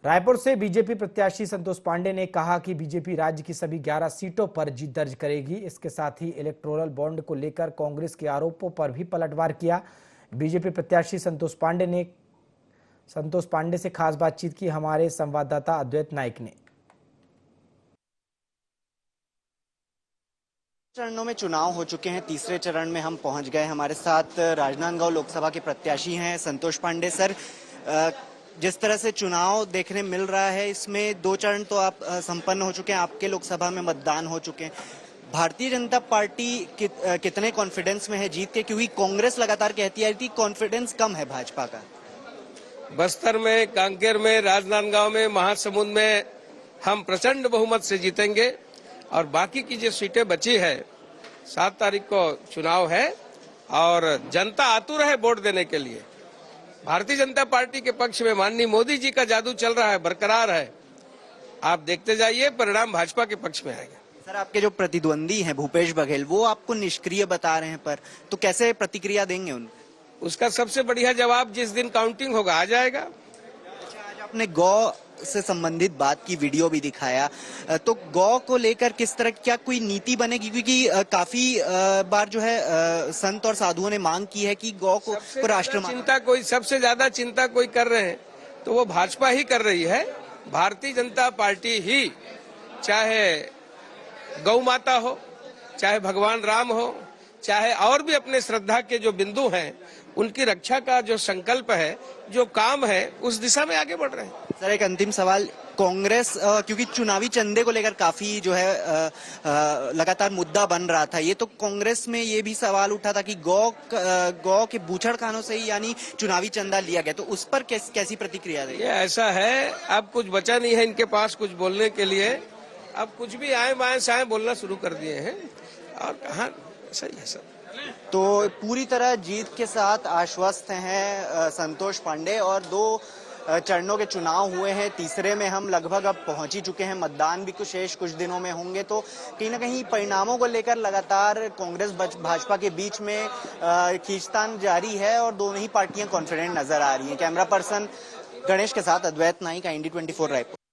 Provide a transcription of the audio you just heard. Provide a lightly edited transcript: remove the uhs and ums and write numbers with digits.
रायपुर से बीजेपी प्रत्याशी संतोष पांडे ने कहा कि बीजेपी राज्य की सभी 11 सीटों पर जीत दर्ज करेगी। इसके साथ ही इलेक्टोरल बॉन्ड को लेकर कांग्रेस के आरोपों पर भी पलटवार किया। बीजेपी प्रत्याशी संतोष पांडे से खास बातचीत की हमारे संवाददाता अद्वैत नाइक ने। चरणों में चुनाव हो चुके हैं, तीसरे चरण में हम पहुंच गए। हमारे साथ राजनांदगांव लोकसभा के प्रत्याशी हैं संतोष पांडे। सर, जिस तरह से चुनाव देखने मिल रहा है, इसमें 2 चरण तो आप संपन्न हो चुके हैं, आपके लोकसभा में मतदान हो चुके हैं। भारतीय जनता पार्टी कितने कॉन्फिडेंस में है जीत के, क्योंकि कांग्रेस लगातार कहती है कि कॉन्फिडेंस कम है भाजपा का। बस्तर में, कांकेर में, राजनांदगांव में, महासमुंद में हम प्रचंड बहुमत से जीतेंगे और बाकी की जो सीटें बची है 7 तारीख को चुनाव है और जनता आतुर है वोट देने के लिए। भारतीय जनता पार्टी के पक्ष में माननीय मोदी जी का जादू चल रहा है, बरकरार है। आप देखते जाइए, परिणाम भाजपा के पक्ष में आएगा। सर, आपके जो प्रतिद्वंदी हैं भूपेश बघेल, वो आपको निष्क्रिय बता रहे हैं, पर तो कैसे प्रतिक्रिया देंगे उन? उसका सबसे बढ़िया जवाब जिस दिन काउंटिंग होगा आ जाएगा। अच्छा, आज आपने गौ से संबंधित बात की वीडियो भी दिखाया, तो गौ को लेकर किस तरह, क्या कोई नीति बनेगी? क्योंकि काफी बार जो है संत और साधुओं ने मांग की है कि गौ को राष्ट्र सबसे ज्यादा चिंता कोई कर रहे हैं तो वो भाजपा ही कर रही है। भारतीय जनता पार्टी ही, चाहे गौ माता हो, चाहे भगवान राम हो, चाहे और भी अपने श्रद्धा के जो बिंदु हैं, उनकी रक्षा का जो संकल्प है, जो काम है, उस दिशा में आगे बढ़ रहे हैं। सर, एक अंतिम सवाल, कांग्रेस क्योंकि चुनावी चंदे को लेकर काफी जो है लगातार मुद्दा बन रहा था, ये तो कांग्रेस में ये भी सवाल उठा था कि गौ के बूचड़ खानों से ही यानी चुनावी चंदा लिया गया, तो उस पर कैसी प्रतिक्रिया देगी? ये ऐसा है, अब कुछ बचा नहीं है इनके पास कुछ बोलने के लिए। अब कुछ भी आए बाएं साएं बोलना शुरू कर दिए हैं और कहा सही है सर। तो पूरी तरह जीत के साथ आश्वस्त हैं संतोष पांडे और 2 चरणों के चुनाव हुए हैं, तीसरे में हम लगभग अब पहुंच ही चुके हैं। मतदान भी कुछ दिनों में होंगे, तो कहीं ना कहीं परिणामों को लेकर लगातार कांग्रेस भाजपा के बीच में खींचतान जारी है और दोनों ही पार्टियां कॉन्फिडेंट नजर आ रही हैं। कैमरा पर्सन गणेश के साथ अद्वैत नाइक, IND 24 रायपुर।